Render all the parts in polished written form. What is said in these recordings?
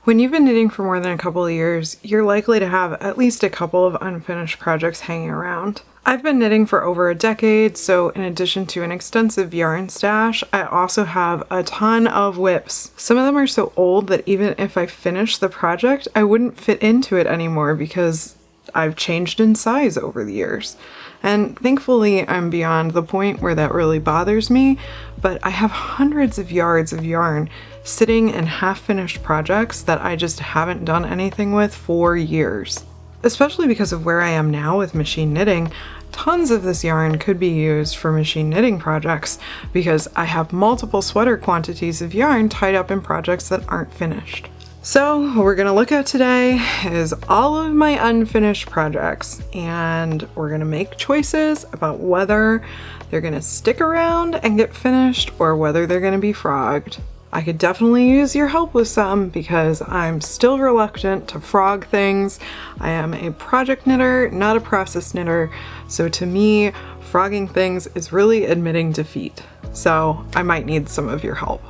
When you've been knitting for more than a couple of years, you're likely to have at least a couple of unfinished projects hanging around. I've been knitting for over a decade, so in addition to an extensive yarn stash, I also have a ton of whips. Some of them are so old that even if I finished the project, I wouldn't fit into it anymore because I've changed in size over the years. And thankfully, I'm beyond the point where that really bothers me, but I have hundreds of yards of yarn sitting in half-finished projects that I just haven't done anything with for years. Especially because of where I am now with machine knitting, tons of this yarn could be used for machine knitting projects because I have multiple sweater quantities of yarn tied up in projects that aren't finished. So what we're gonna look at today is all of my unfinished projects, and we're gonna make choices about whether they're gonna stick around and get finished or whether they're gonna be frogged. I could definitely use your help with some because I'm still reluctant to frog things. I am a project knitter, not a process knitter, so to me, frogging things is really admitting defeat. So I might need some of your help.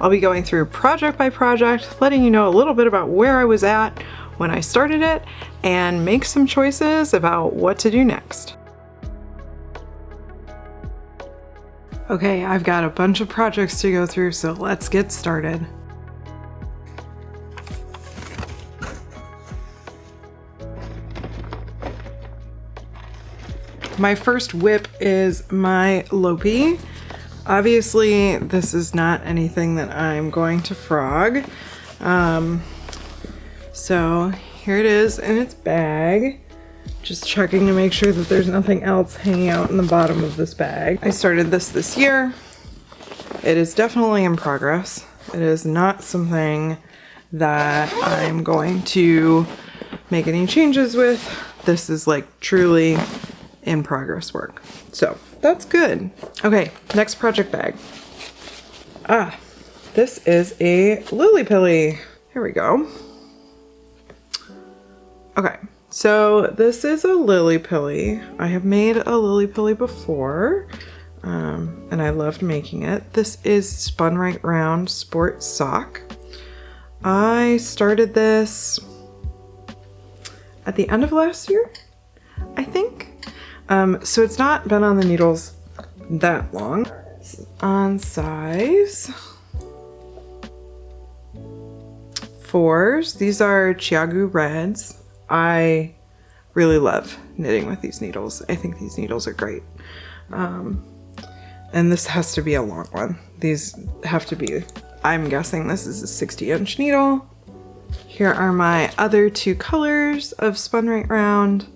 I'll be going through project by project, letting you know a little bit about where I was at when I started it, and make some choices about what to do next. Okay, I've got a bunch of projects to go through, so let's get started. My first whip is my Lopi. Obviously, this is not anything that I'm going to frog. So here it is in its bag. Just checking to make sure that there's nothing else hanging out in the bottom of this bag. I started this year. It is definitely in progress. It is not something that I'm going to make any changes with. This is like truly in progress work. So that's good. Okay, next project bag. This is a Lilli Pilli. Here we go. Okay, so this is a Lilli Pilli. I have made a Lilli Pilli before, and I loved making it. This is Spun Right Round Sport Sock. I started this at the end of last year, I think. So it's not been on the needles that long. On size 4s. These are Chiagu Reds. I really love knitting with these needles. I think these needles are great. And this has to be a long one. These have to be, I'm guessing this is a 60-inch needle. Here are my other 2 colors of Spun Right Round.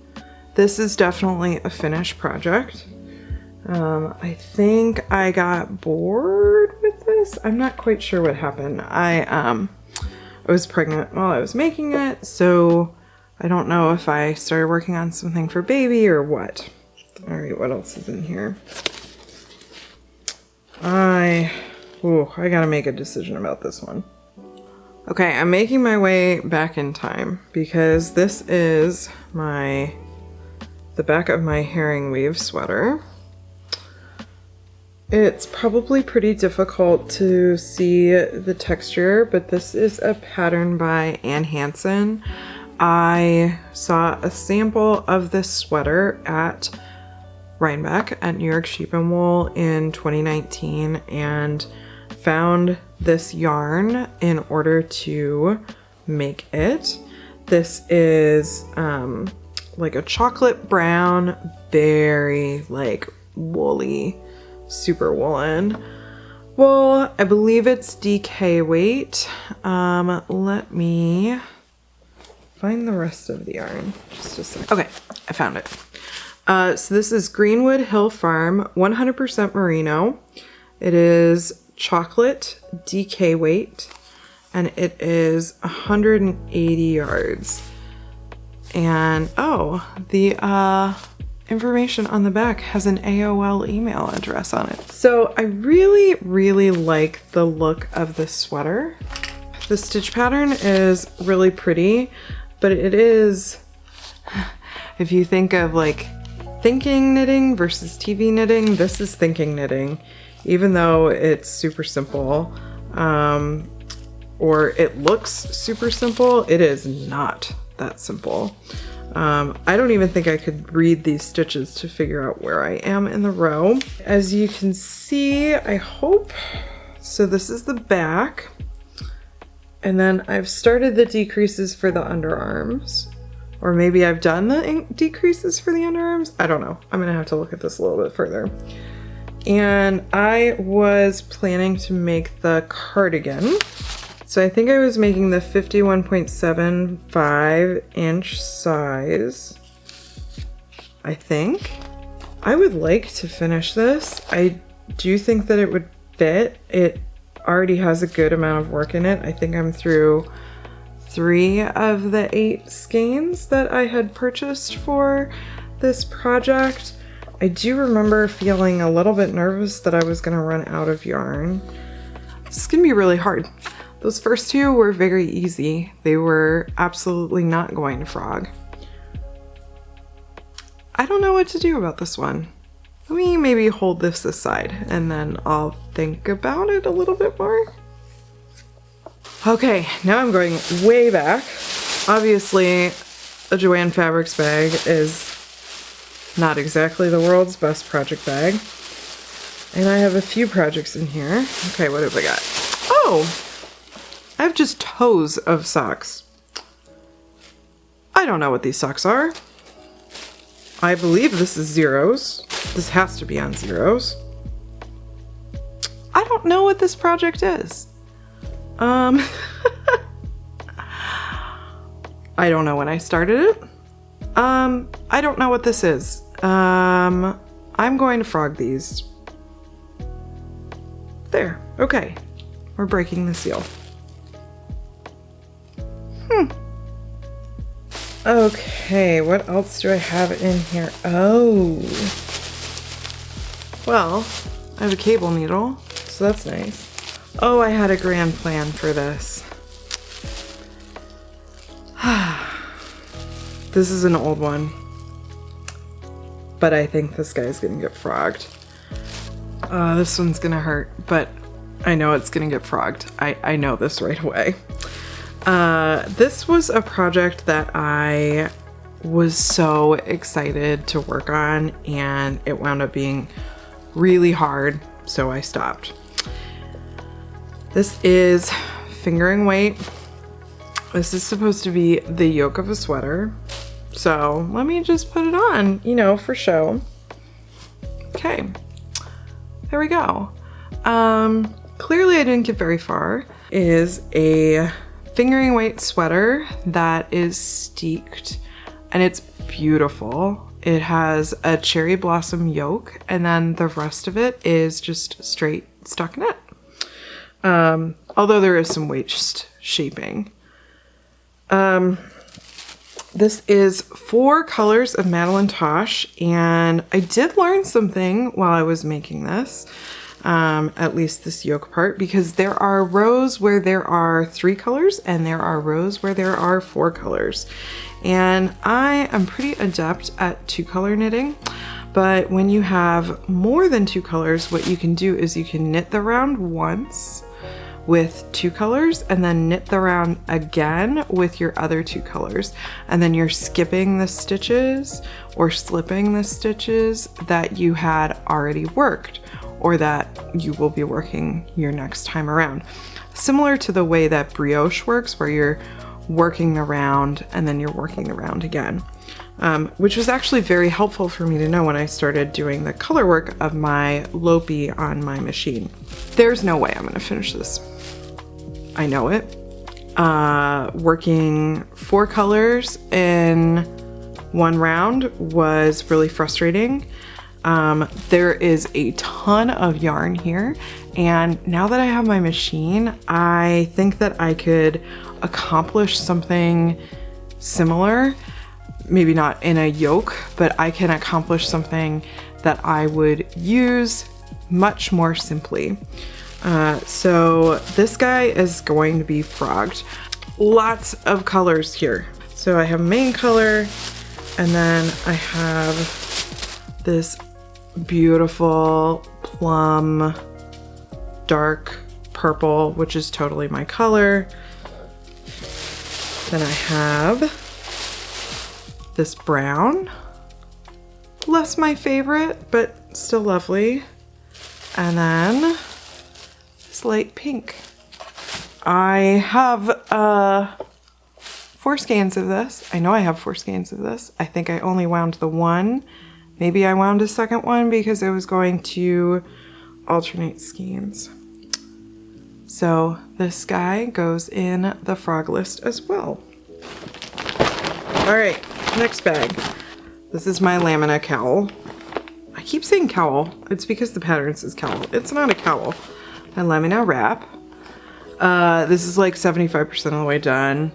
This is definitely a finished project. I think I got bored with this. I'm not quite sure what happened. I was pregnant while I was making it, so I don't know if I started working on something for baby or what. All right, what else is in here? I gotta make a decision about this one. Okay, I'm making my way back in time because this is the back of my Herringweave sweater. It's probably pretty difficult to see the texture, but this is a pattern by Ann Hansen. I saw a sample of this sweater at Rhinebeck at New York Sheep and Wool in 2019 and found this yarn in order to make it. This is like a chocolate brown, very like woolly, super woolen wool. I believe it's DK weight. Let me find the rest of the yarn. Just a second. Okay, I found it. So this is Greenwood Hill Farm 100% merino. It is chocolate DK weight and it is 180 yards. And the information on the back has an AOL email address on it. So I really, really like the look of this sweater. The stitch pattern is really pretty, but it is, if you think of like thinking knitting versus TV knitting, this is thinking knitting, even though it's super simple. or it looks super simple. It is not that simple. I don't even think I could read these stitches to figure out where I am in the row. As you can see, I hope, so this is the back. And then I've started the decreases for the underarms. Or maybe I've done the decreases for the underarms. I don't know. I'm gonna have to look at this a little bit further. And I was planning to make the cardigan. So I think I was making the 51.75 inch size. I think. I would like to finish this. I do think that it would fit. It already has a good amount of work in it. I think I'm through 3 of the 8 skeins that I had purchased for this project. I do remember feeling a little bit nervous that I was gonna run out of yarn. This is gonna be really hard. Those first 2 were very easy. They were absolutely not going to frog. I don't know what to do about this one. Let me maybe hold this aside and then I'll think about it a little bit more. Okay, now I'm going way back. Obviously, a Joann Fabrics bag is not exactly the world's best project bag. And I have a few projects in here. Okay, what have I got? Oh, I have just toes of socks. I don't know what these socks are. I believe this is zeros. This has to be on zeros. I don't know what this project is. I don't know when I started it. I don't know what this is. I'm going to frog these. There, okay. We're breaking the seal. Okay, what else do I have in here? Oh. Well, I have a cable needle, so that's nice. Oh, I had a grand plan for this. This is an old one, but I think this guy's gonna get frogged. This one's gonna hurt, but I know it's gonna get frogged. I know this right away. This was a project that I was so excited to work on, and it wound up being really hard, so I stopped. This is fingering weight. This is supposed to be the yoke of a sweater. So let me just put it on, you know, for show. Okay, there we go. Clearly I didn't get very far. Is a fingering weight sweater that is steeked, and it's beautiful. It has a cherry blossom yoke, and then the rest of it is just straight stockinette. Although there is some waist shaping. This is 4 colors of Madeline Tosh, and I did learn something while I was making this, at least this yoke part, because there are rows where there are 3 colors and there are rows where there are 4 colors. And I am pretty adept at 2-color knitting, but when you have more than 2 colors, what you can do is you can knit the round once with 2 colors and then knit the round again with your other 2 colors, and then you're skipping the stitches or slipping the stitches that you had already worked or that you will be working your next time around. Similar to the way that brioche works, where you're working the round and then you're working the round again, which was actually very helpful for me to know when I started doing the color work of my Lopi on my machine. There's no way I'm gonna finish this. I know it. Working 4 colors in one round was really frustrating. There is a ton of yarn here, and now that I have my machine, I think that I could accomplish something similar. Maybe not in a yoke, but I can accomplish something that I would use much more simply. So this guy is going to be frogged. Lots of colors here. So I have main color, and then I have this beautiful plum dark purple, which is totally my color. Then I have this brown, less my favorite, but still lovely. And then this light pink. I have 4 skeins of this. I know I have 4 skeins of this. I think I only wound the one. Maybe I wound a second one because I was going to alternate skeins. So this guy goes in the frog list as well. All right, next bag. This is my Lamina cowl. I keep saying cowl. It's because the pattern says cowl. It's not a cowl. My Lamina Wrap. This is like 75% of the way done.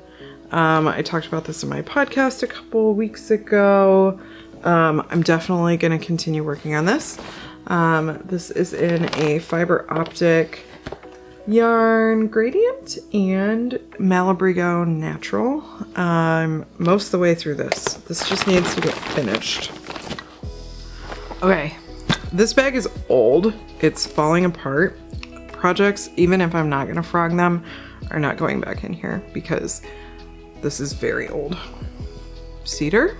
I talked about this in my podcast a couple weeks ago. I'm definitely going to continue working on this. This is in a fiber optic yarn gradient and Malabrigo natural. I'm most of the way through this. This just needs to get finished. Okay, this bag is old. It's falling apart. Projects, even if I'm not going to frog them, are not going back in here because this is very old. Cedar.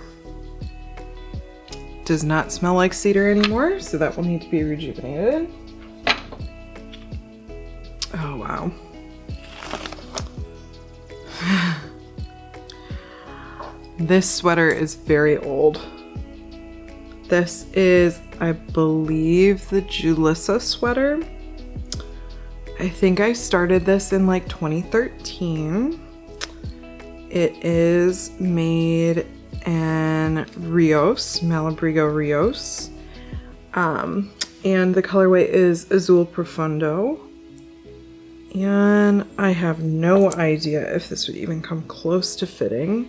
Does not smell like cedar anymore, so that will need to be rejuvenated. Oh, wow. This sweater is very old. This is, I believe, the Julissa Sweater. I think I started this in like 2013. It is made in Rios, Malabrigo Rios. And the colorway is Azul Profundo. And I have no idea if this would even come close to fitting.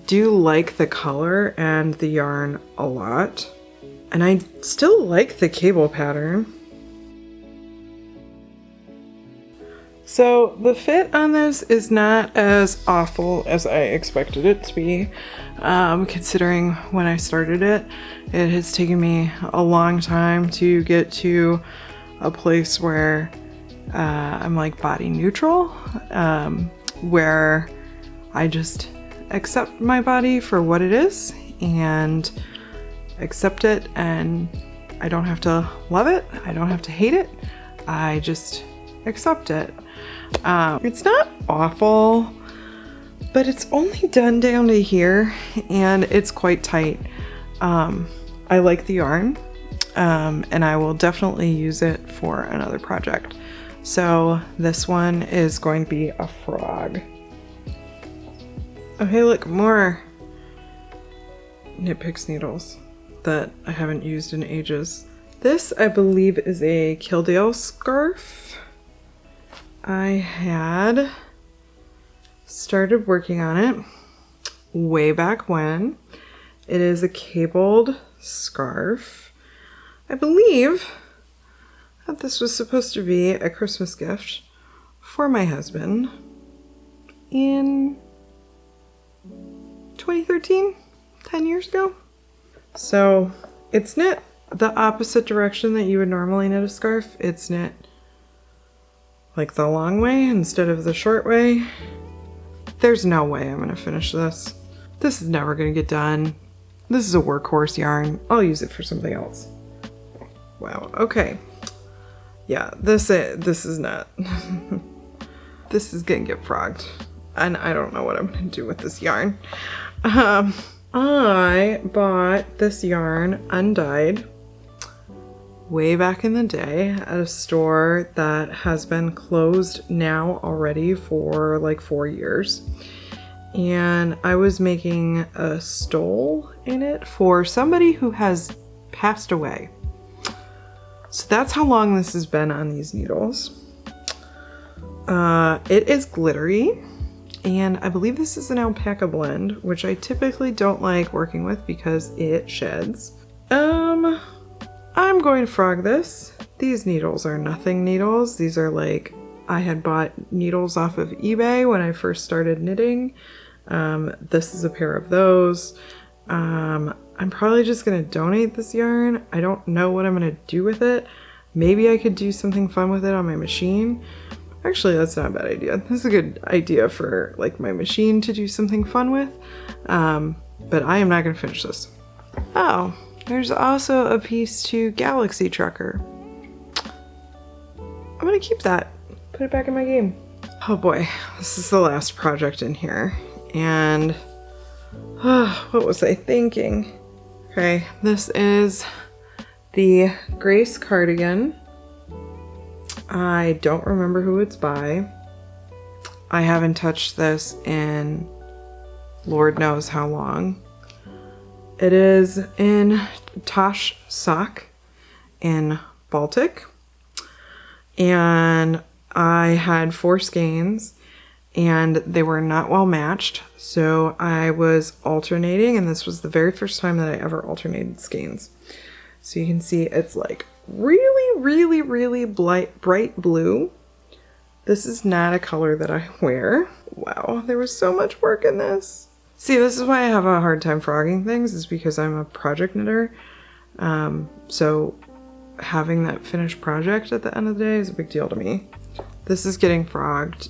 Do like the color and the yarn a lot. And I still like the cable pattern. So the fit on this is not as awful as I expected it to be. Considering when I started it, it has taken me a long time to get to a place where I'm like body neutral, where I just accept my body for what it is and accept it, and I don't have to love it, I don't have to hate it, I just accept it. It's not awful, but it's only done down to here and it's quite tight. I like the yarn, and I will definitely use it for another project. So this one is going to be a frog. Oh, hey, look, more Knit Picks needles that I haven't used in ages. This, I believe, is a Kildare Scarf. I had started working on it way back when. It is a cabled scarf. I believe that this was supposed to be a Christmas gift for my husband in 2013, 10 years ago. So it's knit the opposite direction that you would normally knit a scarf. It's knit like the long way instead of the short way. There's no way I'm gonna finish this. This is never gonna get done. This is a workhorse yarn. I'll use it for something else. Wow, okay. Yeah, this is not. This is gonna get frogged. And I don't know what I'm gonna do with this yarn. I bought this yarn undyed way back in the day at a store that has been closed now already for like 4 years. And I was making a stole in it for somebody who has passed away. So that's how long this has been on these needles. It is glittery, and I believe this is an alpaca blend, which I typically don't like working with because it sheds. I'm going to frog this. These needles are nothing needles. These are like, I had bought needles off of eBay when I first started knitting. This is a pair of those. I'm probably just gonna donate this yarn. I don't know what I'm gonna do with it. Maybe I could do something fun with it on my machine. Actually, that's not a bad idea. This is a good idea for like my machine to do something fun with. But I am not gonna finish this. Oh, there's also a piece to Galaxy Trucker. I'm gonna keep that, put it back in my game. Oh boy, this is the last project in here. And what was I thinking? Okay, this is the Grace cardigan. I don't remember who it's by. I haven't touched this in Lord knows how long. It is in Tosh Sock in Baltic. And I had 4 skeins and they were not well matched. So I was alternating, and this was the very first time that I ever alternated skeins. So you can see it's like really, really, really bright blue. This is not a color that I wear. Wow, there was so much work in this. See, this is why I have a hard time frogging things, is because I'm a project knitter. So having that finished project at the end of the day is a big deal to me. This is getting frogged.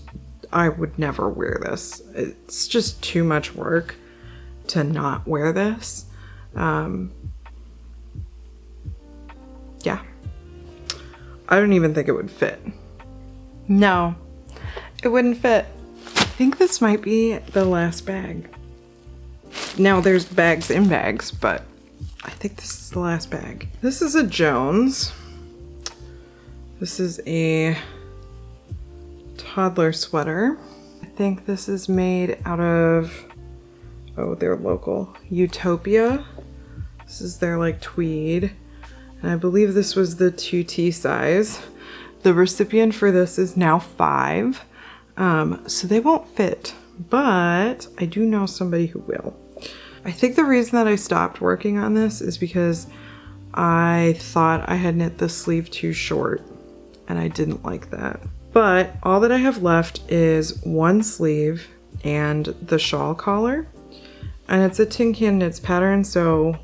I would never wear this. It's just too much work to not wear this. Yeah. I don't even think it would fit. No, it wouldn't fit. I think this might be the last bag. Now there's bags in bags, but I think this is the last bag. This is a Jones. This is a toddler sweater. I think this is made out of, oh, they're local, Utopia. This is their like tweed. And I believe this was the 2T size. The recipient for this is now 5. So they won't fit, but I do know somebody who will. I think the reason that I stopped working on this is because I thought I had knit the sleeve too short, and I didn't like that. But all that I have left is one sleeve and the shawl collar, and it's a Tin Can Knits pattern, so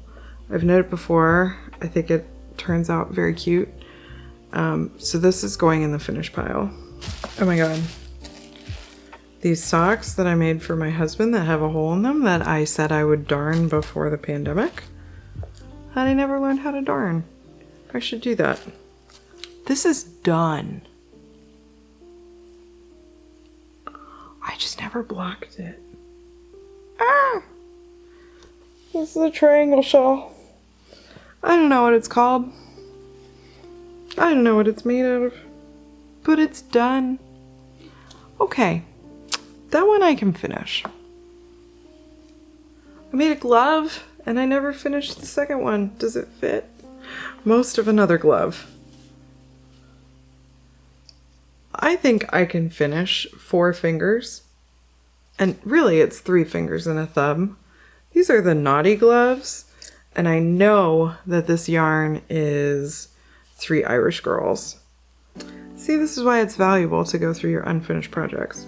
I've knit it before. I think it turns out very cute. So this is going in the finish pile. Oh my god. These socks that I made for my husband that have a hole in them that I said I would darn before the pandemic. And I never learned how to darn. I should do that. This is done. I just never blocked it. Ah! This is a triangle shawl. I don't know what it's called. I don't know what it's made out of. But it's done. Okay. That one I can finish. I made a glove and I never finished the second one. Does it fit? Most of another glove. I think I can finish 4 fingers. And really it's 3 fingers and a thumb. These are the Knotty Gloves. And I know that this yarn is 3 Irish Girls. See, this is why it's valuable to go through your unfinished projects.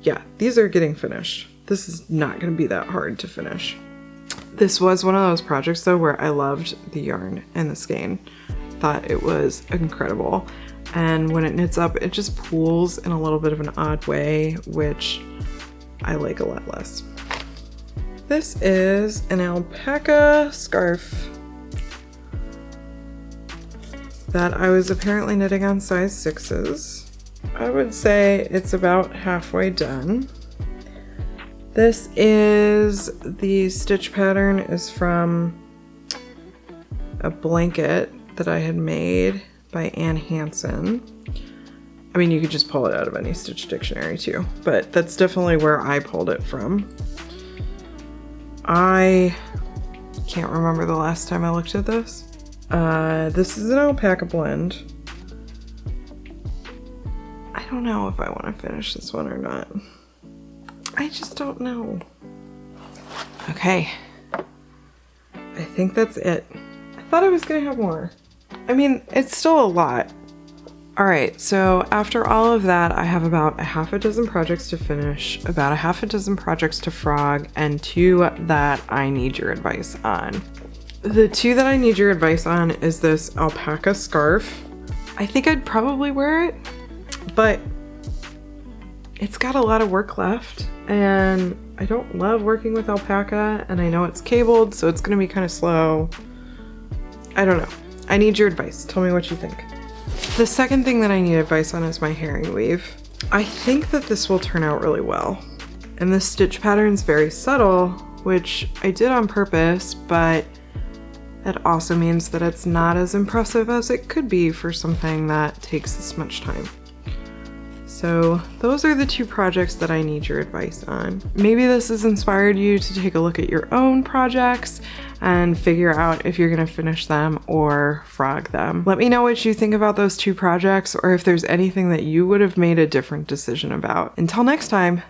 Yeah, these are getting finished. This is not going to be that hard to finish. This was one of those projects though where I loved the yarn and the skein. Thought it was incredible. And when it knits up, it just pools in a little bit of an odd way, which I like a lot less. This is an alpaca scarf that I was apparently knitting on size 6s. I would say it's about halfway done. This is, the stitch pattern is from a blanket that I had made by Ann Hansen. I mean, you could just pull it out of any stitch dictionary too, but that's definitely where I pulled it from. I can't remember the last time I looked at this. This is an alpaca blend. I don't know if I want to finish this one or not. I just don't know. Okay. I think that's it. I thought I was gonna have more. I mean, it's still a lot. Alright, so after all of that, I have about a half a dozen projects to finish, about a half a dozen projects to frog, and 2 that I need your advice on. The 2 that I need your advice on is this alpaca scarf. I think I'd probably wear it, but it's got a lot of work left, and I don't love working with alpaca, and I know it's cabled, so it's gonna be kind of slow. I don't know. I need your advice. Tell me what you think. The second thing that I need advice on is my herring weave. I think that this will turn out really well. And the stitch pattern's very subtle, which I did on purpose, but that also means that it's not as impressive as it could be for something that takes this much time. So those are the two projects that I need your advice on. Maybe this has inspired you to take a look at your own projects and figure out if you're gonna finish them or frog them. Let me know what you think about those two projects, or if there's anything that you would have made a different decision about. Until next time,